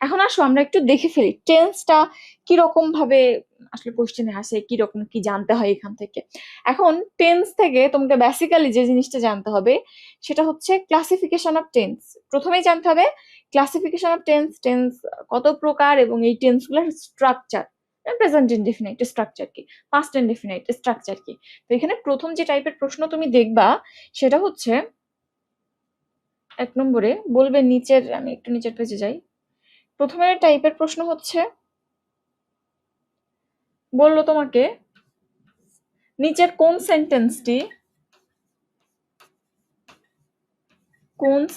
এখন আসো আমরা একটু দেখে ফেলি টেন্সটা কিরকম ভাবে আসলে কোশ্চেনে আসে, কিরকম কি জানতে হয় এখান থেকে। এখন টেন্স থেকে তোমাকে বেসিক্যালি যে জিনিসটা জানতে হবে সেটা হচ্ছে ক্লাসিফিকেশন অফ টেন্স। প্রথমেই জানতে হবে ক্লাসিফিকেশন অফ টেন্স, টেন্স কত প্রকার এবং এই টেন্স গুলোর স্ট্রাকচার। প্রেজেন্ট ইনডেফিনাইট স্ট্রাকচার কি, পাস্ট ইনডেফিনাইট স্ট্রাকচার কি। তো এখানে প্রথম যে টাইপের প্রশ্ন তুমি দেখবা সেটা হচ্ছে 1 নম্বরে বলবে নিচের, আমি একটু নিচের পেজে যাই। প্রথমের টাইপের প্রশ্ন হচ্ছে, বললো তোমাকে নিচের কোন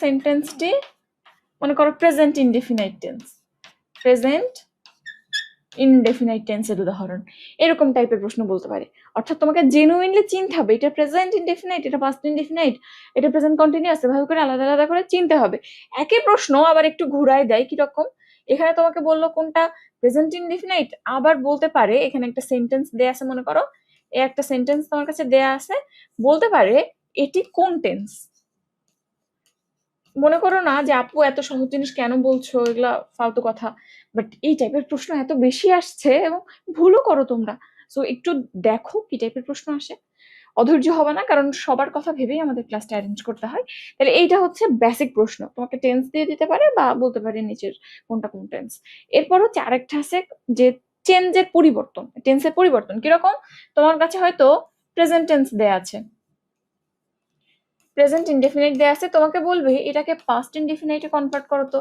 সেন্টেন্সটি মনে করো present indefinite tense, present indefinite টেন্সের উদাহরণ, এরকম টাইপের প্রশ্ন বলতে পারে। অর্থাৎ তোমাকে জেনুইনলি চিনতে হবে এটা প্রেজেন্ট ইনডেফিনাইট, এটা পাস্ট ইনডেফিনাইট, এটা প্রেজেন্ট কন্টিনিউয়াস, এভাবে করে আলাদা আলাদা করে চিনতে হবে। একই প্রশ্ন আবার একটু ঘুরায় দেয়, কিরকম এখানে তোমাকে বললো কোনটা প্রেজেন্ট ইনডেফিনাইট, আবার বলতে পারে এখানে একটা সেন্টেন্স দেয়া আছে, মনে করো এই একটা সেন্টেন্স তোমার কাছে দেয়া আছে, বলতে পারে এটি কোন টেন্স। মনে করো না যে আপু এত সহজ জিনিস কেন বলছো, এগুলা ফালতু কথা, বাট এই টাইপের প্রশ্ন এত বেশি আসছে এবং ভুলও করো তোমরা। সো একটু দেখো কি টাইপের প্রশ্ন আসে, অধৈর্য হবে না, কারণ সবার কথা ভেবেই আমাদের ক্লাসটা অ্যারেঞ্জ করতে হয়। তাহলে এইটা হচ্ছে বেসিক প্রশ্ন, তোমাকে টেন্স দিয়ে দিতে পারে বা বলতে পারে নিচের কোনটা কোন টেন্স। এরপর হচ্ছে আরেকটা আছে যে চেঞ্জের পরিবর্তন, টেন্সের পরিবর্তন কিরকম। তোমার কাছে হয়তো প্রেজেন্ট টেন্স দেয়া আছে, প্রেজেন্ট ইনডেফিনাইট দেয়া আছে, তোমাকে বলবে এটাকে পাস্ট ইনডেফিনাইটে কনভার্ট করো তো,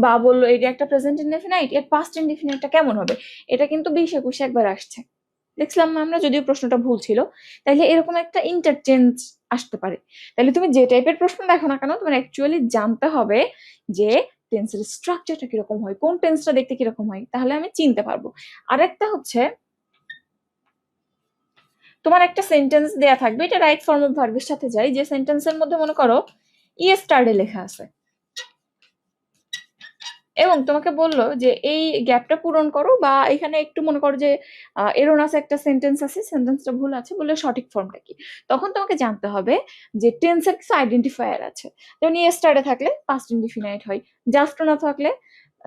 বা বললো এটা একটা প্রেজেন্ট ইনডেফিনাইট, এর পাস্ট ইনডেফিনাইটটা কেমন হবে। এটা কিন্তু 20-21 একবার আসছে, দেখছিলাম না আমরা, যদিও প্রশ্নটা ভুল ছিল। তাইলে এরকম একটা ইন্টারচেঞ্জ আসতে পারে। তাহলে তুমি যে টাইপের প্রশ্ন দেখো না কেন তোমার অ্যাকচুয়ালি জানতে হবে যে টেন্সের স্ট্রাকচারটা কিরকম হয়, কোন টেন্সটা দেখতে কিরকম হয়, তাহলে আমি চিনতে পারবো। আরেকটা হচ্ছে তোমার একটা সেন্টেন্স দেয়া থাকবে, এটা রাইট ফর্ম অফ ভার্বের সাথে যায়, যে সেন্টেন্সের মধ্যে মনে করো ইয়েস্টারডে লেখা আছে এবং তোমাকে বললো যে এই গ্যাপটা পূরণ করো, বা এখানে একটু মনে করো যে এরোনাস একটা সেন্টেন্স আছে, সেন্টেন্সটা ভুল আছে, বললে সঠিক ফর্মটা কি। তখন তোমাকে জানতে হবে যে টেন্সের কিছু আইডেন্টিফায়ার আছে, যেমন ইয়েস্টারডে থাকলে পাস্ট ইনডিফিনাইট হয়, জাস্ট না থাকলে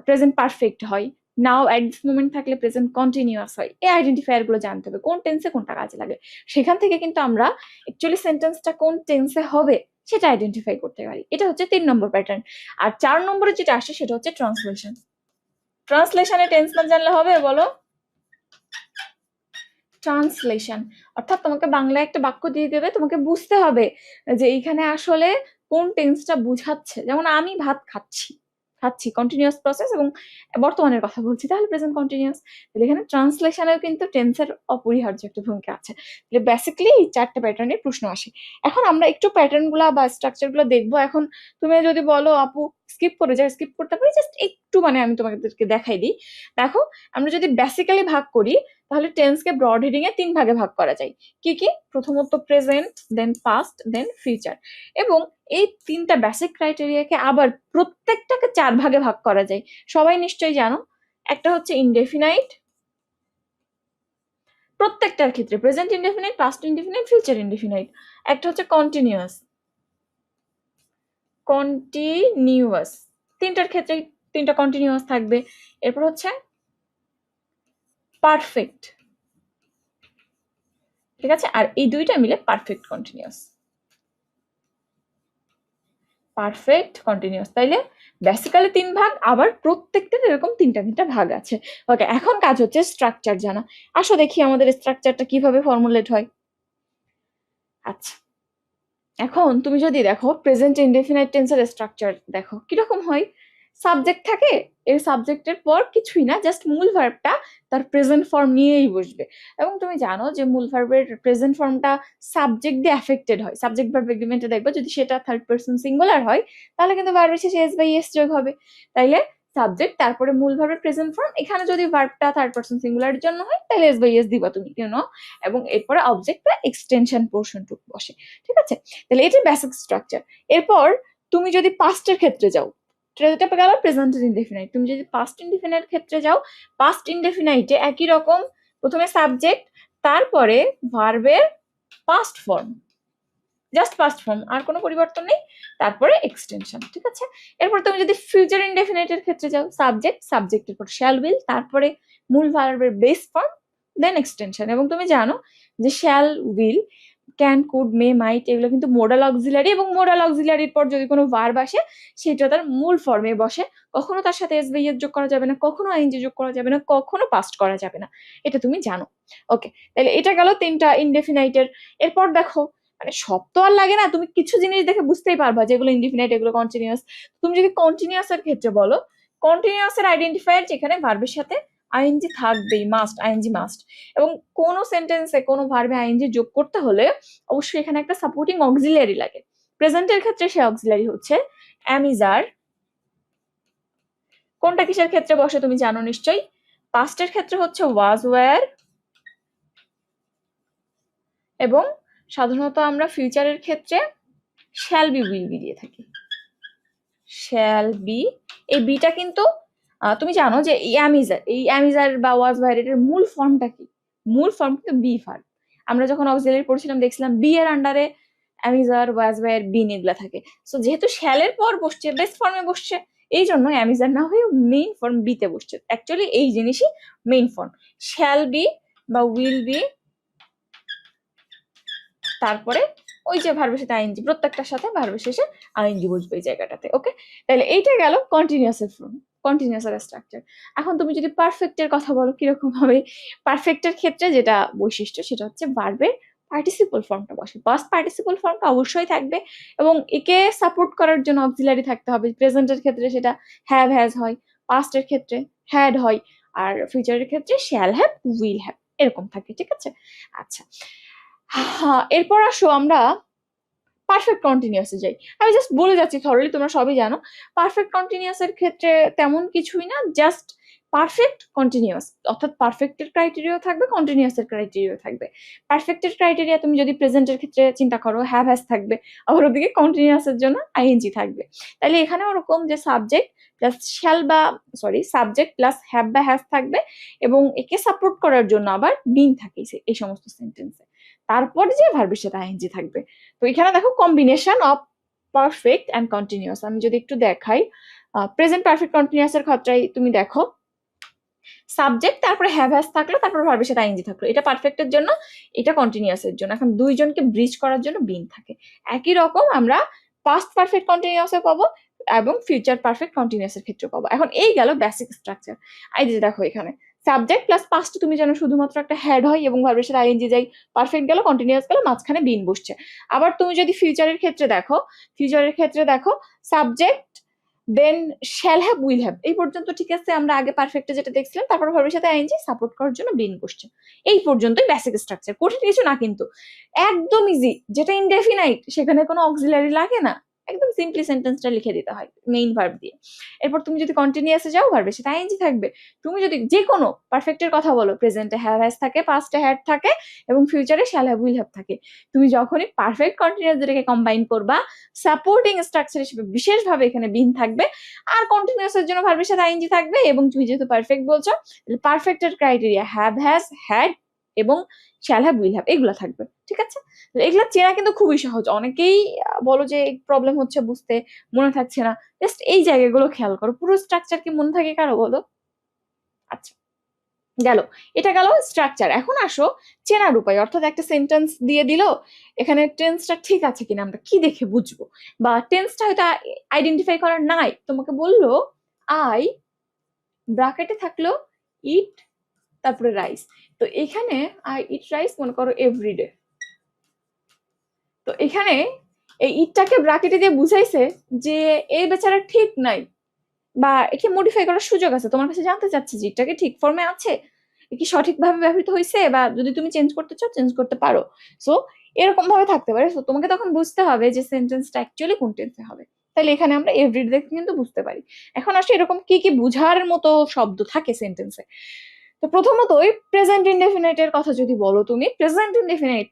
প্রেজেন্ট পারফেক্ট হয়, নাও এট দিস মোমেন্ট থাকলে প্রেজেন্ট কন্টিনিউয়াস হয়। এই আইডেন্টিফায়ার গুলো জানতে হবে কোন টেন্সে কোনটা কাজে লাগে। সেখান থেকে কিন্তু আমরা অ্যাকচুয়ালি সেন্টেন্সটা কোন টেন্সে হবে সেটা আইডেন্টিফাই করতে পারি। এটা হচ্ছে 3 নম্বর প্যাটার্ন। আর 4 নম্বরে যেটা আসে সেটা হচ্ছে ট্রান্সলেশন। ট্রান্সলেশনে টেন্স না জানলে হবে, বলো? ট্রান্সলেশন অর্থাৎ তোমাকে বাংলায় একটা বাক্য দিয়ে দেবে, তোমাকে বুঝতে হবে যে এইখানে আসলে কোন টেন্সটা বুঝাচ্ছে। যেমন আমি ভাত খাচ্ছি, খাচ্ছি কন্টিনিউয়াস প্রসেস এবং বর্তমানের কথা বলছি, তাহলে প্রেজেন্ট কন্টিনিউয়াস। তাহলে এখানে ট্রান্সলেশনেও কিন্তু টেন্সের অপরিহার্য একটা ভূমিকা আছে। তাহলে বেসিক্যালি এই 4টে প্যাটার্নের প্রশ্ন আসে। এখন আমরা একটু প্যাটার্ন গুলা বা স্ট্রাকচার গুলো দেখবো। এখন তুমি যদি বলো আপু স্কিপ করে যাও, স্কিপ করতে পারি, জাস্ট একটু মানে আমি তোমাদেরকে দেখাই দিই। দেখো, আমরা যদি বেসিক্যালি ভাগ করি তাহলে টেন্সকে ব্রড হেডিং এ 3 ভাগে ভাগ করা যায়। কি কি? প্রথমত প্রেজেন্ট, দেন পাস্ট, দেন ফিউচার। এবং এই 3টা বেসিক ক্রাইটেরিয়াকে আবার প্রত্যেকটাকে 4 ভাগে ভাগ করা যায়। সবাই নিশ্চয়ই জানো, একটা হচ্ছে ইনডেফিনাইট, প্রত্যেকটার ক্ষেত্রে present indefinite, past indefinite, future indefinite. একটা হচ্ছে কন্টিনিউয়াস, কন্টিনিউয়াস 3টার ক্ষেত্রে 3টা কন্টিনিউয়াস থাকবে। এরপর হচ্ছে পারফেক্ট, ঠিক আছে, আর এই 2টা মিলে পারফেক্ট কন্টিনিউয়াস, পারফেক্ট কন্টিনিউয়াস। তাইলে বেসিক্যালি 3 ভাগ, আবার প্রত্যেকটার এরকম 3টা ভাগ আছে। ওকে, এখন কাজ হচ্ছে স্ট্রাকচার জানা। আসো দেখি আমাদের স্ট্রাকচারটা কিভাবে ফর্মুলেট হয়। আচ্ছা, এখন তুমি যদি দেখো প্রেজেন্ট ইনডেফিনাইট টেন্সের স্ট্রাকচার দেখো কিরকম হয়। সাবজেক্ট থাকে, এর সাবজেক্টের পর কিছুই না, জাস্ট মূল ভার্বটা তার প্রেজেন্ট ফর্ম নিয়েই বসবে। এবং তুমি জানো যে মূল ভার্বের প্রেজেন্ট ফর্মটা সাবজেক্ট দিয়ে এফেক্টেড হয়। সাবজেক্ট ভার্ব এগ্রিমেন্টে দেখবে যদি সেটা থার্ড পারসন সিঙ্গুলার হয় তাহলে কিন্তু ভার্বের শেষে এস বাই এস যোগ হবে। তাইলে সাবজেক্ট তারপরে মূল ভার্বের প্রেজেন্ট ফর্ম, এখানে যদি ভার্বটা থার্ড পারসন সিঙ্গুলারের জন্য হয় তাহলে এস বাই এস দিবা তুমি, ইউনো। এবং এরপরে অবজেক্ট বা এক্সটেনশন পোর্শনটুকু বসে, ঠিক আছে। তাহলে এটা বেসিক স্ট্রাকচার। এরপর তুমি যদি পাস্টের ক্ষেত্রে যাও, এটা গেল প্রেজেন্ট ইনডেফিনাইট। তুমি যদি পাস্ট ইনডেফিনাইট ক্ষেত্রে যাও, পাস্ট ইনডেফিনাইটে একই রকম, প্রথমে সাবজেক্ট, তারপরে ভার্বের past form, just past form, আর কোনো পরিবর্তন নেই, তারপরে এক্সটেনশন, ঠিক আছে। এরপর তুমি যদি ফিউচার ইনডেফিনাইটের ক্ষেত্রে যাও, সাবজেক্ট, সাবজেক্টের পর শ্যাল উইল, তারপরে মূল ভার্বের বেস ফর্ম, দেন এক্সটেনশন। এবং তুমি জানো যে শ্যাল উইল, ক্যান, কুড, মে, মাইট এগুলো কিন্তু মোডাল অক্সিলারি, এবং মোডাল অক্সিলারির পর যদি কোনো ভার্ব আসে সেটা তার মূল ফর্মে বসে, কখনো তার সাথে এস বা ইএস যোগ করা যাবে না, কখনো আইএনজি যোগ করা যাবে না, কখনো পাস্ট করা যাবে না, এটা তুমি জানো। ওকে, তাহলে এটা গেল তিনটা ইনডেফিনাইটের। এরপর দেখো, মানে সব তো আর লাগে না, তুমি কিছু জিনিস দেখে বুঝতেই পারবা যেগুলো ইনডিফিনাইট এগুলো কন্টিনিউয়াস। তুমি যদি কন্টিনিউয়াস এর ক্ষেত্রে বলো, কন্টিনিউয়াস এর আইডেন্টিফায়ার যেখানে ভার্বের সাথে আইএনজি থাকবেই, মাস্ট, আইএনজি মাস্ট। এবং কোন সেন্টেন্সে কোনো ভার্বে আইএনজি যোগ করতে হলে অবশ্যই এখানে একটা সাপোর্টিং অক্সিলারি লাগে। প্রেজেন্টের ক্ষেত্রে সে অক্সিলারি হচ্ছে অ্যাম, ইজ, আর। কোনটা কিসের ক্ষেত্রে বসে তুমি জানো নিশ্চয়ই। পাস্টের ক্ষেত্রে হচ্ছে ওয়াজ, ওয়্যার, এবং সাধারণত আমরা ফিউচারের ক্ষেত্রে শ্যাল বি, উইল বি দিয়ে থাকি। শ্যাল বি, এই বিটা কিন্তু তুমি জানো যে এই অ্যামিজার বা ওয়াজ ওয়্যার এর মূল ফর্মটা কি? মূল ফর্ম কিন্তু বি ভার্ব। আমরা যখন অক্সিলারি পড়ছিলাম দেখছিলাম বি এর আন্ডারে অ্যামিজার, ওয়াজ ওয়্যার, বিন এগুলা থাকে। সো যেহেতু শ্যালের পর বসছে, বেস ফর্মে বসছে, এই জন্য অ্যামিজার না হয়ে মেইন ফর্ম বিতে বসছে। অ্যাকচুয়ালি এই জিনিসই মেইন ফর্ম। শ্যাল বি বা উইল বি, তারপরে ওই যে ভার্বের সাথে আইএনজি, প্রত্যেকটার সাথে ভার্বের শেষে আইএনজি বসবে এই জায়গাটাতে। ওকে, তাহলে এইটা গেল কন্টিনিউয়াস এর ফর্ম, কন্টিনিউয়াস এর স্ট্রাকচার। এখন তুমি যদি পারফেক্টের কথা বলো, কিরকম হবে? পারফেক্টের ক্ষেত্রে যেটা বৈশিষ্ট্য সেটা হচ্ছে ভার্বের পার্টিসিপল ফর্মটা বসে, পাস্ট পার্টিসিপল ফর্মটা অবশ্যই থাকবে, এবং একে সাপোর্ট করার জন্য অক্সিলারি থাকতে হবে। প্রেজেন্টের ক্ষেত্রে সেটা হ্যাভ, হ্যাজ হয়, পাস্টের ক্ষেত্রে হ্যাড হয়, আর ফিউচারের ক্ষেত্রে শ্যাল হ্যাভ, উইল হ্যাভ, এরকম থাকে, ঠিক আছে। আচ্ছা, হ্যাঁ, এরপর আসো আমরা পারফেক্ট কন্টিনিউয়াসে যাই। আমি জাস্ট বলে যাচ্ছি থরলি, তোমরা সবই জানো। পারফেক্ট কন্টিনিউয়াসের ক্ষেত্রে তেমন কিছুই না, জাস্ট পারফেক্ট কন্টিনিউয়াস, অর্থাৎ পারফেক্টের ক্রাইটেরিয়াও থাকবে, কন্টিনিউয়াসের ক্রাইটেরিয়াও থাকবে। পারফেক্টের ক্রাইটেরিয়া তুমি যদি প্রেজেন্টের ক্ষেত্রে চিন্তা করো, হ্যাভ, হ্যাজ থাকবে, আবার ওদিকে কন্টিনিউয়াসের জন্য আইএনজি থাকবে। তাহলে এখানে ওরকম যে সাবজেক্ট প্লাস শ্যাল বা সাবজেক্ট প্লাস হ্যাভ বা হ্যাজ থাকবে, এবং একে সাপোর্ট করার জন্য আবার বিন থাকে এই সমস্ত সেন্টেন্সে। তারপরে যে ভার্বের সাথে আইএনজি থাকবে। তো এখানে দেখো combination of perfect and continuous. আমি যদি একটু দেখাই, প্রেজেন্ট পারফেক্ট কন্টিনিউয়াস এর ক্ষেত্রে তুমি দেখো সাবজেক্ট, তারপরে হ্যাভ, হ্যাজ থাকলো, তারপর ভার্বের সাথে আইএনজি থাকলো। এটা পারফেক্টের জন্য, এটা কন্টিনিউয়াস এর জন্য। এখন দুইজনকে ব্রিজ করার জন্য বিন থাকে। একই রকম আমরা পাস্ট পারফেক্ট কন্টিনিউয়াস এ পাবো এবং ফিউচার পারফেক্ট কন্টিনিউয়াস এর ক্ষেত্রে পাবো। এখন এই গেল বেসিক স্ট্রাকচার। এই যে দেখো এখানে সাবজেক্ট প্লাস পাস্ট তুমি জানো শুধুমাত্র একটা হ্যাড হয় এবং ভার্বের সাথে আইএনজি যাই, পারফেক্ট গেল, কন্টিনিউয়াস গেল, মাঝখানে বিন বসছে। আবার তুমি যদি ফিউচারের ক্ষেত্রে দেখো, subject, then shall have, will have, এই পর্যন্ত ঠিক আছে। আমরা আগে পারফেক্টে যেটা দেখছিলাম, তারপর ভার্বের সাথে আইএনজি সাপোর্ট করার জন্য বিন বসছে। এই পর্যন্তই বেসিক স্ট্রাকচার, কঠিন কিছু না কিন্তু, একদম ইজি। যেটা ইনডেফিনাইট সেখানে কোনো অক্সিলারি লাগে না, একদম সিম্পলি সেন্টেন্সটা লিখে দিতে হয় মেইন ভার্ব দিয়ে। এরপর তুমি যদি কন্টিনিউয়াসে যাও, ভার্বের সাথে আইএনজি থাকবে। তুমি যদি যে কোনো পারফেক্টের কথা বলো, প্রেজেন্টে হ্যাভ, হ্যাজ থাকে, পাস্টে হ্যাড থাকে, এবং ফিউচারে শ্যাল হ্যাভ, উইল হ্যাভ থাকে। তুমি যখনই পারফেক্ট কন্টিনিউয়াস দুটোকে কম্বাইন করবা, সাপোর্টিং স্ট্রাকচার হিসেবে বিশেষভাবে এখানে বিন থাকবে, আর কন্টিনিউয়াস এর জন্য ভার্বের সাথে আইএনজি থাকবে। এবং তুমি যেহেতু পারফেক্ট বলছো, পারফেক্টের ক্রাইটেরিয়া হ্যাভ, হ্যাজ, হ্যাড এবং শ্যাল হ্যাভ, উইল হ্যাভ, এগুলো থাকবে, ঠিক আছে। এগুলো চেনা কিন্তু খুবই সহজ। অনেকেই বলো যে প্রবলেম হচ্ছে বুঝতে, মনে থাকছে না, জাস্ট এই জায়গাগুলো খেয়াল করো। পুরো স্ট্রাকচার কি মনে থাকে কারো, বলো? আচ্ছা, গেল, এটা গেল স্ট্রাকচার। এখন আসো চেনার উপায়, অর্থাৎ একটা সেন্টেন্স দিয়ে দিল, এখানে টেন্সটা ঠিক আছে কিনা আমরা কি দেখে বুঝবো, বা টেন্সটা হয়তো আইডেন্টিফাই করার নাই, তোমাকে বললো আই, ব্রাকেটে থাকলো ইট, তারপরে রাইস। তো এখানে আই ইট রাইস মনে করো এভরিডে। তো এখানে এই ইটটাকে ব্রাকেটে দিয়ে বুঝাইছে যে এই বেচারা ঠিক নাই, বা একে মডিফাই করার সুযোগ আছে। তোমার কাছে জানতে চাচ্ছে যে এটাকে ঠিক ফর্মে আছে, কি সঠিকভাবে ব্যবহৃত হয়েছে, বা যদি তুমি চেঞ্জ করতে চাও চেঞ্জ করতে পারো। সো এরকম ভাবে থাকতে পারে। সো তোমাকে তখন বুঝতে হবে যে সেন্টেন্সটা অ্যাকচুয়ালি কোন টেন্সে হবে। তাহলে এখানে আমরা এভরিডে দেখে কিন্তু বুঝতে পারি। এখন আসলে এরকম কি কি বুঝার মতো শব্দ থাকে সেন্টেন্সে। তো প্রথমত ওই প্রেজেন্ট ইনডেফিনাইটের কথা যদি বলো তুমি, প্রেজেন্ট ইনডেফিনাইট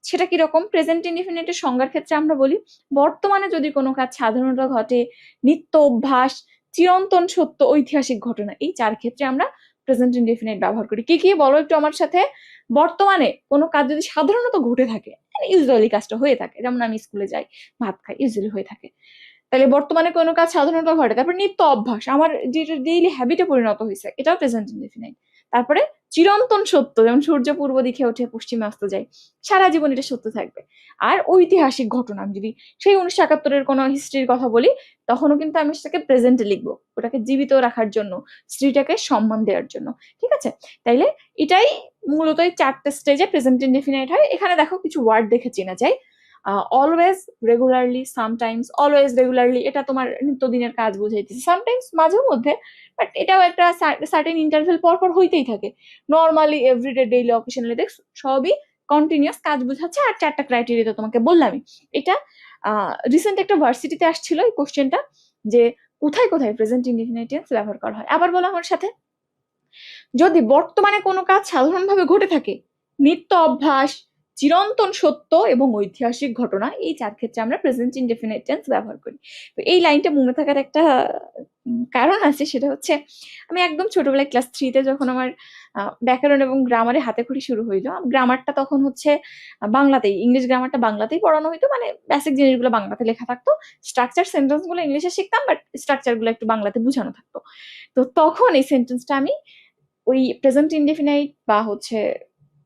সেটা কিরকম? প্রেজেন্ট ইনডেফিনাইটের সংজ্ঞার ক্ষেত্রে আমরা বলি বর্তমানে যদি কোনো কাজ সাধারণত ঘটে, নিত্য অভ্যাস, চিরন্তন সত্য, ঐতিহাসিক ঘটনা, এই চার ক্ষেত্রে আমরা প্রেজেন্ট ইনডেফিনাইট ব্যবহার করি। কি কি বলো একটু আমার সাথে। বর্তমানে কোনো কাজ যদি সাধারণত ঘটে থাকে, ইউজুয়ালি কাজটা হয়ে থাকে, যেমন আমি স্কুলে যাই, ভাত খাই, ইউজুয়ালি হয়ে থাকে, তাহলে বর্তমানে কোনো কাজ সাধারণত ঘটে। তারপর নিত্য অভ্যাস, আমার যেটা ডেইলি হ্যাবিটে পরিণত হয়েছে, এটাও প্রেজেন্ট ইনডেফিনাইট। তারপরে চিরন্তন সত্য, যেমন সূর্য পূর্ব দিকে ওঠে পশ্চিমে অস্ত যায়, সারা জীবন এটা সত্য থাকবে। আর ঐতিহাসিক ঘটনা, আমি যদি সেই 1971-এর কোনো হিস্ট্রির কথা বলি, তখনও কিন্তু আমি সেটাকে প্রেজেন্টে লিখবো, ওটাকে জীবিত রাখার জন্য, স্ত্রীটাকে সম্মান দেওয়ার জন্য। ঠিক আছে, তাইলে এটাই মূলত এই 4টে স্টেজে প্রেজেন্ট ইনডেফিনাইট হয়। এখানে দেখো কিছু ওয়ার্ড দেখে চেনা যায়। Always, regularly, sometimes. Always, regularly এটা তোমার নিত্যদিনের কাজ বুঝাইতেছে, সামটাইমস মাঝে মধ্যে, বাট এটাও একটা সার্টেন ইন্টারভেল পর পর হইতেই থাকে। নর্মালি, এভরিডে, ডেইলি, অকেশনালি, দেখ সবই কন্টিনিউয়াস কাজ বুঝাচ্ছে। আর 4টা ক্রাইটেরিয়া তো তোমাকে বললামই। এটা রিসেন্ট একটা ভার্সিটিতে আসছিল এই কোশ্চেনটা, যে কোথায় কোথায় প্রেজেন্ট ইনডেফিনাইট টেন্স ব্যবহার করা হয়। আবার বলো আমার সাথে। যদি বর্তমানে কোনো কাজ সাধারণভাবে ঘটে থাকে, নিত্য অভ্যাস, চিরন্তন সত্য এবং ঐতিহাসিক ঘটনা, এই 4 ক্ষেত্রে আমরা প্রেজেন্ট ইনডেফিনাইট টেন্স ব্যবহার করি। তো এই লাইনটা মনে থাকার একটা কারণ আছে, সেটা হচ্ছে আমি একদম ছোটবেলায় ক্লাস 3-তে যখন আমার ব্যাকরণ এবং গ্রামারে হাতেখড়ি শুরু হইলো, গ্রামারটা তখন হচ্ছে বাংলাতেই, ইংলিশ গ্রামারটা বাংলাতেই পড়ানো হইতো, মানে বেসিক জিনিসগুলো বাংলাতে লেখা থাকতো, স্ট্রাকচার সেন্টেন্স গুলো ইংলিশে শিখতাম, বাট স্ট্রাকচার গুলো একটু বাংলাতে বোঝানো থাকতো। তো তখন এই সেন্টেন্সটা আমি ওই প্রেজেন্ট ইনডেফিনাইট বা হচ্ছে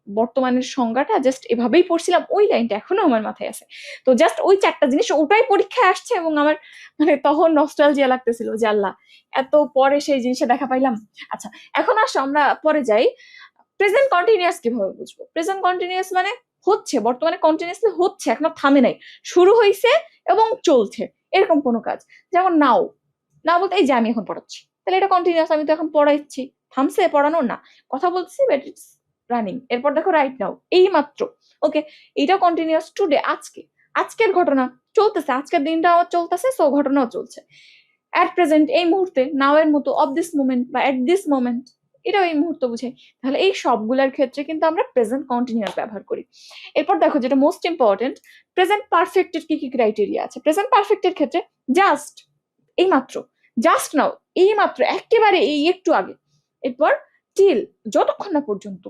বর্তমানের সংজ্ঞাটা জাস্ট এভাবেই পড়ছিলাম, ওই লাইনটা এখনো আমার মাথায় আছে। তো জাস্ট ওই 4টা জিনিস ওটাই পরীক্ষায় আসছে, এবং আমার মানে তখন নস্টালজিয়া লাগতেছিল যে আল্লাহ, এত পরে সেই জিনিসটা দেখা পাইলাম। আচ্ছা, এখন আসো আমরা পরে যাই। প্রেজেন্ট কন্টিনিউয়াস কিভাবে বুঝবো? প্রেজেন্ট কন্টিনিউয়াস মানে হচ্ছে, বর্তমানে কন্টিনিউয়াসলি হচ্ছে, এখনো থামে নাই, শুরু হয়েছে এবং চলছে, এরকম কোনো কাজ। যেমন নাও, না বলতে এই যে আমি এখন পড়াচ্ছি, তাহলে এটা কন্টিনিউয়াস, আমি তো এখন পড়াচ্ছি, থামছে পড়ানো না, কথা বলছি, বাট ইটস রানিং। এরপর দেখো রাইট নাও, এই মাত্র, ওকে, এটা কন্টিনিউয়াস। টুডে, আজকে, আজকের ঘটনা চলতেছে, আজকের দিনটা আমার চলতেছে, সো ঘটনাও চলছে। অ্যাট প্রেজেন্ট, এই মুহূর্তে, নাও এর মতো, অফ দিস মোমেন্ট বা এট দিস মোমেন্ট, এটাও এই মুহূর্ত বুঝাই। তাহলে এই সবগুলোর ক্ষেত্রে কিন্তু আমরা প্রেজেন্ট কন্টিনিউয়াস ব্যবহার করি। এরপর দেখো যেটা মোস্ট ইম্পর্টেন্ট, প্রেজেন্ট পারফেক্টের কি কি ক্রাইটেরিয়া আছে। প্রেজেন্ট পারফেক্টের ক্ষেত্রে জাস্ট, এই মাত্র, জাস্ট নাও, এই মাত্র, একেবারে এই একটু আগে। এরপর টিল, যতক্ষণ না পর্যন্ত,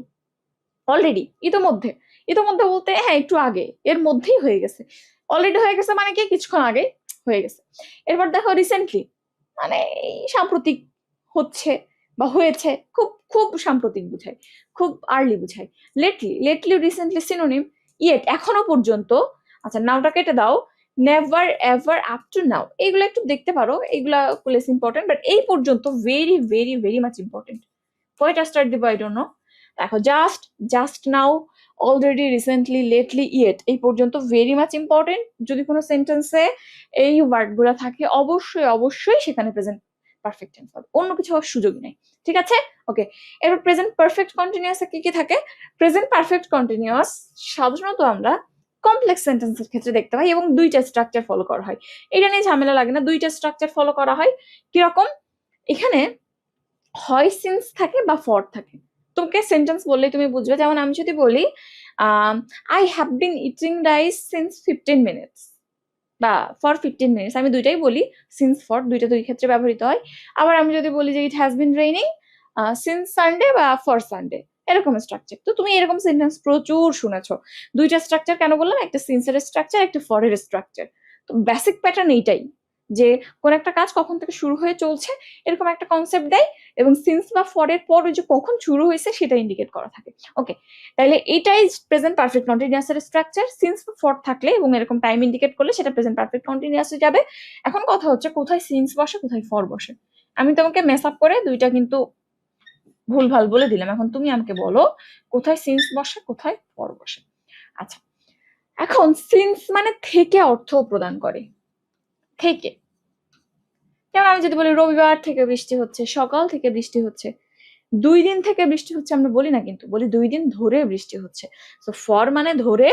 অলরেডি, ইতোমধ্যে, ইতোমধ্যে বলতে হ্যাঁ একটু আগে, এর মধ্যেই হয়ে গেছে, অলরেডি হয়ে গেছে মানে কি কিছুক্ষণ আগে হয়ে গেছে। এরপর দেখো রিসেন্টলি, মানে এই সাম্প্রতিক হচ্ছে বা হয়েছে, খুব খুব সাম্প্রতিক বুঝায়, খুব আর্লি বুঝায়। Lately, lately, recently synonym. Yet, এখনো পর্যন্ত। আচ্ছা, নাওটা কেটে দাও। নেভার, এভার, আপ টু নাও, এইগুলো একটু দেখতে পারো, এইগুলা লেস ইম্পর্টেন্ট, বাট এই পর্যন্ত very very very much important. কয়টা স্টার্ট দিব আই ডোন্ট নো। দেখো just, just now, already, recently, lately, yet, এই পর্যন্ত ভেরি মাচ ইম্পর্টেন্ট। যদি কোনো সেন্টেন্সে এই ওয়ার্ডগুলো থাকে, অবশ্যই অবশ্যই সেখানে প্রেজেন্ট পারফেক্ট টেন্স হবে, অন্য কিছু হওয়ার সুযোগই নেই। ঠিক আছে, ওকে। এবার প্রেজেন্ট পারফেক্ট কন্টিনিউয়াস কি কি থাকে? প্রেজেন্ট পারফেক্ট কন্টিনিউয়াস সাধারণত আমরা কমপ্লেক্স সেন্টেন্সের ক্ষেত্রে দেখতে পাই, এবং 2টা স্ট্রাকচার ফলো করা হয়। এটা নিয়ে ঝামেলা লাগে না, 2টা স্ট্রাকচার ফলো করা হয়। কিরকম? এখানে হয় সিন্স থাকে বা ফর থাকে। তোমাকে সেন্টেন্স বললেই তুমি বুঝবে। যেমন আমি যদি বলি I have been eating rice since 15 minutes বা ফর 15 মিনিটস, আমি দুইটাই বলি, সিন্স ফর, দুইটা দুই ক্ষেত্রে ব্যবহৃত হয়। আবার আমি যদি বলি যে it has been raining since Sunday বা ফর সানডে, এরকম স্ট্রাকচার। তো তুমি এরকম সেন্টেন্স প্রচুর শুনেছো। 2টা স্ট্রাকচার কেন বললাম? একটা সিন্সের স্ট্রাকচার, একটা ফরের স্ট্রাকচার। তো বেসিক প্যাটার্ন এইটাই, যে কোন একটা কাজ কখন থেকে শুরু হয়ে চলছে, এরকম একটা কনসেপ্ট দেয়, এবং সিন্স বা ফরের পর ওই যে কখন শুরু হয়েছে সেটা ইন্ডিকেট করা থাকে। ওকে, তাহলে এটাই প্রেজেন্ট পারফেক্ট কন্টিনিউয়াসের স্ট্রাকচার। সিন্স বা ফর থাকলে এবং এরকম টাইম ইন্ডিকেট করলে সেটা প্রেজেন্ট পারফেক্ট কন্টিনিউয়াসে যাবে। এখন কথা হচ্ছে কোথায় সিন্স বসে, কোথায় ফর বসে। আমি তোমাকে মেস আপ করে দুইটা কিন্তু ভুলভাল বলে দিলাম, এখন তুমি আমাকে বলো কোথায় সিন্স বসে, কোথায় ফর বসে। আচ্ছা, এখন সিন্স মানে থেকে অর্থ প্রদান করে, থেকে। যেমন আমি যদি বলি রবিবার থেকে বৃষ্টি হচ্ছে, সকাল থেকে বৃষ্টি হচ্ছে, 2 দিন থেকে বৃষ্টি হচ্ছে আমরা বলি না, কিন্তু বলি 2 দিন ধরে বৃষ্টি হচ্ছে। তো ফর মানে ধরে,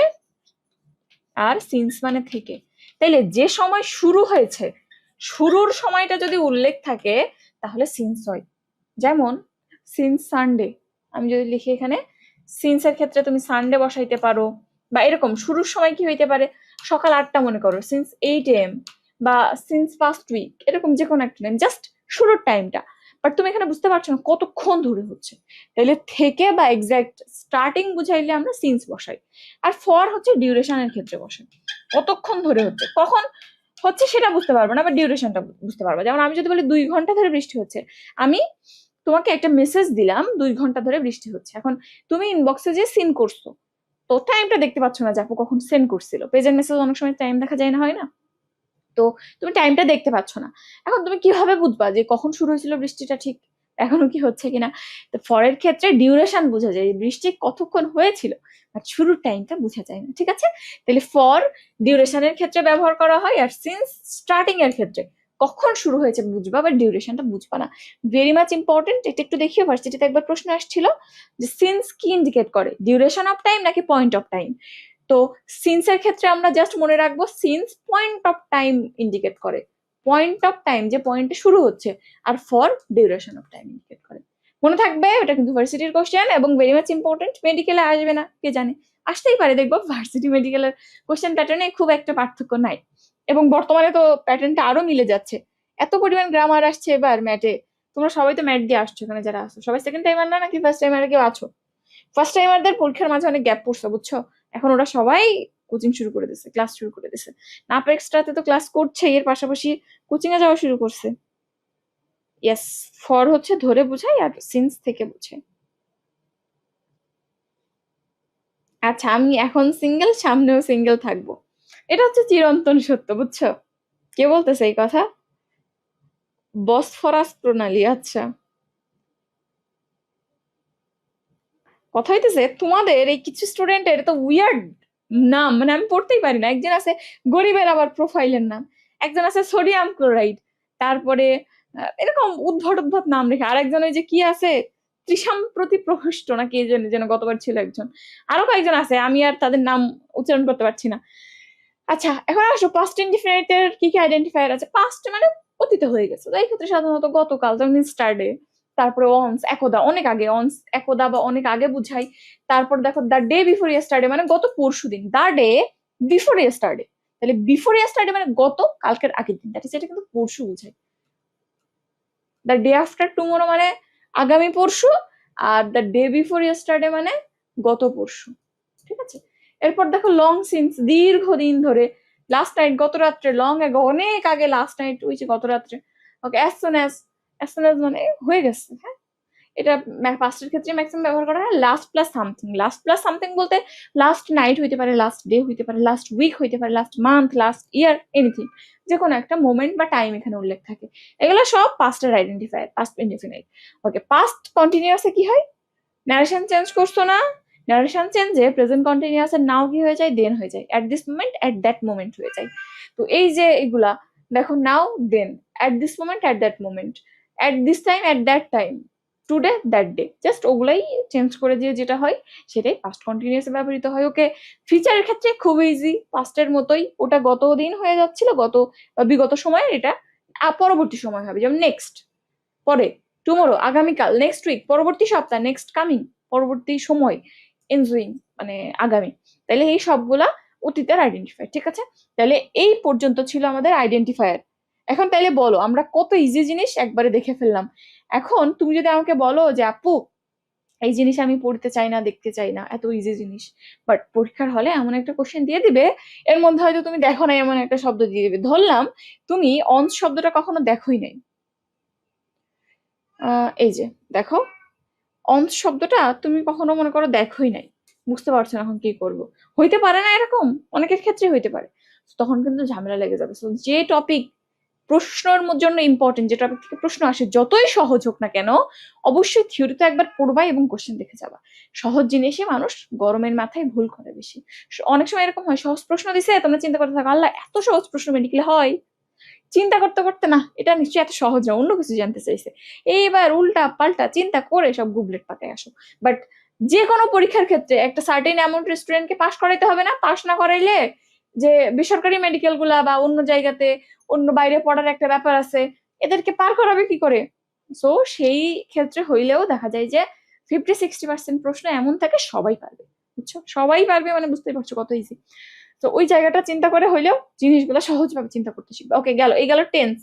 আর সিন্স মানে থেকে। তাইলে যে সময় শুরু হয়েছে, শুরুর সময়টা যদি উল্লেখ থাকে তাহলে সিন্স হয়। যেমন সিন্স সানডে, আমি যদি লিখি এখানে, সিন্সের ক্ষেত্রে তুমি সানডে বসাইতে পারো, বা এরকম শুরুর সময় কি হইতে পারে, সকাল 8টা মনে করো, সিন্স 8 AM, বা সিন্স ফার্স্ট উইক, এরকম যে কোনো একটা টাইম, জাস্ট শুরুর টাইমটা। বাট তুমি এখানে বুঝতে পারছো না কতক্ষণ ধরে হচ্ছে। তাহলে থেকে বা এক্সাক্ট স্টার্টিং বুঝাইলে আমরা সিন্স বসাই, আর ফর হচ্ছে ডিউরেশনের ক্ষেত্রে বসাই। কতক্ষণ ধরে হচ্ছে, কখন হচ্ছে সেটা বুঝতে পারবো না, বা ডিউরেশনটা বুঝতে পারবো। যেমন আমি যদি বলি 2 ঘন্টা ধরে বৃষ্টি হচ্ছে, আমি তোমাকে একটা মেসেজ দিলাম 2 ঘন্টা ধরে বৃষ্টি হচ্ছে, এখন তুমি ইনবক্সে যে সিন করছো, তো টাইমটা দেখতে পাচ্ছ না যে আপু কখন সেন্ড করছিল। পেজের মেসেজ অনেক সময় টাইম দেখা যায় না, হয় না? তো তুমি টাইমটা দেখতে পাচ্ছ না, এখন তুমি কিভাবে বুঝবা যে কখন শুরু হয়েছিল বৃষ্টিটা, ঠিক এখনো কি হচ্ছে কিনা? তো ফরের ক্ষেত্রে ডিউরেশন বোঝা যায়, বৃষ্টি কতক্ষণ হয়েছিল, আর শুরুর টাইমটা বোঝা যায় না। ঠিক আছে, তাহলে ফর ডিউরেশনের ক্ষেত্রে ব্যবহার করা হয়, আর সিন্স স্টার্টিং এর ক্ষেত্রে কখন শুরু হয়েছে বুঝবা, বা ডিউরেশনটা বুঝবা না। ভেরি মাচ ইম্পর্টেন্ট, এটা একটু দেখিও, ভার্সিটিতে একবার প্রশ্ন আসছিল যে সিন্স কি ইন্ডিকেট করে, ডিউরেশন অফ টাইম নাকি পয়েন্ট অফ টাইম। তো সিন্স এর ক্ষেত্রে আমরা জাস্ট মনে রাখবো since point of time indicate করে, পয়েন্ট অফ টাইম যে পয়েন্টে শুরু হচ্ছে, আর for duration of time indicate করে। মনে থাকবে, এটা কিন্তু ভার্সিটির কোশ্চেন এবং ভেরি মাচ ইম্পর্টেন্ট। মেডিকেলে আসবে না কে জানে, আসতেই পারে। দেখবো ভার্সিটি মেডিকেলের কোশ্চেন প্যাটার্নে খুব একটা পার্থক্য নাই, এবং বর্তমানে তো প্যাটার্নটা আরো মিলে যাচ্ছে, এত পরিমাণ গ্রামার আসছে এবার ম্যাটে। তোমরা সবাই তো ম্যাট দিয়ে আসছো, এখানে যারা আসছো সবাই সেকেন্ড টাইমার না, নাকি ফার্স্ট টাইমার কেউ আছো? ফার্স্ট টাইমারদের পরীক্ষার মাঝে অনেক গ্যাপ পড়ছে, বুঝছো? এখন ওরা সবাই কোচিং শুরু করে দিছে, ক্লাস শুরু করে দিছে। নাপ এক্সট্রাতে তো ক্লাস করছে, এর পাশাপাশি কোচিং এ যাওয়া শুরু করছে। ইয়েস, ফর হচ্ছে ধরে বোঝাই, আর সিন্স থেকে বোঝাই। আচ্ছা, আমি এখন সিঙ্গেল, সামনেও সিঙ্গেল থাকবো, এটা হচ্ছে চিরন্তন সত্য, বুঝছো? কে বলতেছে এই কথা? বসফরাস প্রণালী। আচ্ছা, কথা হইতেছে তোমাদের এই কিছু স্টুডেন্টের তো উইয়ার্ড নাম, মানে আমি পড়তেই পারি না। একজন আছে গরিবের আবার প্রোফাইলের নাম, একজন আছে সোডিয়াম ক্লোরাইড, তারপরে এরকম উদ্ভট উদ্ভট নাম রেখে, আরেকজন ওই যে কি আছে ত্রিসাম্প্রতি প্রহৃষ্ট নাকি এই জন্য যেন গতবার ছিল একজন, আরো কয়েকজন আছে, আমি আর তাদের নাম উচ্চারণ করতে পারছি না। আচ্ছা, এখন আসো পাস্ট ইনডিফিনিটের কি কি আইডেন্টিফায়ার আছে। পাস্ট মানে অতীতে হয়ে গেছে, তো এই ক্ষেত্রে সাধারণত গতকাল, যেমন স্টারডে। তারপরে অনস, একদা, অনেক আগে, অনস একদা বা অনেক আগে বুঝাই। তারপর দেখো দ্য ডে বিফোর ইয়েস্টারডে মানে গত পরশু দিন, দ্য ডে বিফোর ইয়েস্টারডে, তাহলে বিফোর ইয়েস্টারডে মানে গত কালকের আগের দিন, দ্যাট ইজ, এটা কিন্তু পরশু বুঝাই। দ্য ডে আফটার টুমোরো মানে আগামী পরশু, are the day before yesterday মানে গত পরশু। ঠিক আছে, এরপর দেখো লং সিন্স, দীর্ঘদিন ধরে। লাস্ট নাইট, গত রাত্রে, লং এগো অনেক আগে, লাস্ট নাইট হয়েছে গত রাত্রে। ওকে, অ্যাজ সুন অ্যাজ মানে হয়ে গেছে, হ্যাঁ। এটা পাস্টের ক্ষেত্রে ম্যাক্সিমাম ব্যবহার করা হয়। Last plus something, last plus something বলতে লাস্ট নাইট হইতে পারে, লাস্ট ডে হইতে পারে, লাস্ট উইক হইতে পারে, last month, last year, anything, যে কোনো একটা মোমেন্ট বা টাইম এখানে উল্লেখ থাকে। এগুলো সব পাস্টের আইডেন্টিফায়ার, পাস্ট ইনডিফিনাইট। ওকে, পাস্ট কন্টিনিউয়াসে কি হয়? ন্যারেশন চেঞ্জ করছো না, ন্যারেশন চেঞ্জে প্রেজেন্ট কন্টিনিউয়াস এর নাও কি হয়ে যায়, দেন হয়ে যায়, at this moment, at that moment হয়ে যায়। তো এই যে এগুলা দেখো, now, then, at this moment, at that moment, at this time, at that time, today, that day, just ওগুলাই চেঞ্জ করে দিয়ে যেটা হয় সেটাই পাস্ট কন্টিনিউয়াসে ব্যবহৃত হয়। ওকে, ফিউচারের ক্ষেত্রে খুব ইজি, পাস্টের মতোই, ওটা গত দিন হয়ে যাচ্ছিল, গত বিগত সময়ের, এটা পরবর্তী সময় হবে, যেমন নেক্সট পরে, টুমোরো আগামীকাল, নেক্সট উইক পরবর্তী সপ্তাহ, নেক্সট কামিং পরবর্তী সময়, এনজুইং মানে আগামী। তাহলে এই সবগুলা অতীতের আইডেন্টিফায়ার। ঠিক আছে, তাহলে এই পর্যন্ত ছিল আমাদের আইডেন্টিফায়ার। এখন তাইলে বলো, আমরা কত ইজি জিনিস একবারে দেখে ফেললাম। এখন তুমি যদি আমাকে বলো যে আপু এই জিনিস আমি পড়তে চাই না, দেখতে চাই না, এত ইজি জিনিস, বাট পরীক্ষার হলে এমন একটা কোশ্চেন দিয়ে দিবে, এর মধ্যে হয়তো তুমি দেখো না, এমন একটা শব্দ দিয়ে দিবে। ধরলাম তুমি অনস শব্দটা কখনো দেখোই নাই, এই যে দেখো, অনস শব্দটা তুমি কখনো মনে করো দেখোই নাই, বুঝতে পারছো না এখন কি করব। হইতে পারে না এরকম, অনেকের ক্ষেত্রে হইতে পারে, তখন কিন্তু ঝামেলা লেগে যাবে। যে টপিক প্রশ্নের জন্য ইম্পর্টেন্ট, যে টপিক থেকে প্রশ্ন আসে যতই সহজ হোক না কেন, অবশ্যই থিওরিতে একবার পড়বা এবং কোশ্চেন দেখে যাবা। সহজ জিনিসে মানুষ গরমের মাথায় ভুল করে বেশি। অনেক সময় এরকম হয়, সহজ প্রশ্ন দিছে, তোমরা চিন্তা করতে থাকো আল্লাহ এত সহজ প্রশ্ন মেডিকেলে হয়, চিন্তা করতে করতে না এটা নিশ্চয়ই এত সহজ না, অন্য কিছু জানতে চাইছে, এইবার উল্টা পাল্টা চিন্তা করে সব গুবলেট পাতায় আসো। বাট যে কোনো পরীক্ষার ক্ষেত্রে একটা সার্টেন অ্যামাউন্ট স্টুডেন্টকে পাস করাইতে হবে না, পাস না করাইলে যে বেসরকারি মেডিকেল গুলা বা অন্য জায়গাতে অন্য বাইরে পড়ার একটা ব্যাপার আছে, এদেরকে পার করাবে কি করে? সো সেই ক্ষেত্রে হইলেও দেখা যায় যে 50-60% প্রশ্ন এমন থাকে সবাই পারবে, বুঝছো? সবাই পারবে মানে বুঝতেই পারছো কত ইজি। তো ওই জায়গাটা চিন্তা করে হইলেও জিনিসগুলো সহজভাবে চিন্তা করতে শিখবে। ওকে, গেল, এই গেল টেন্স।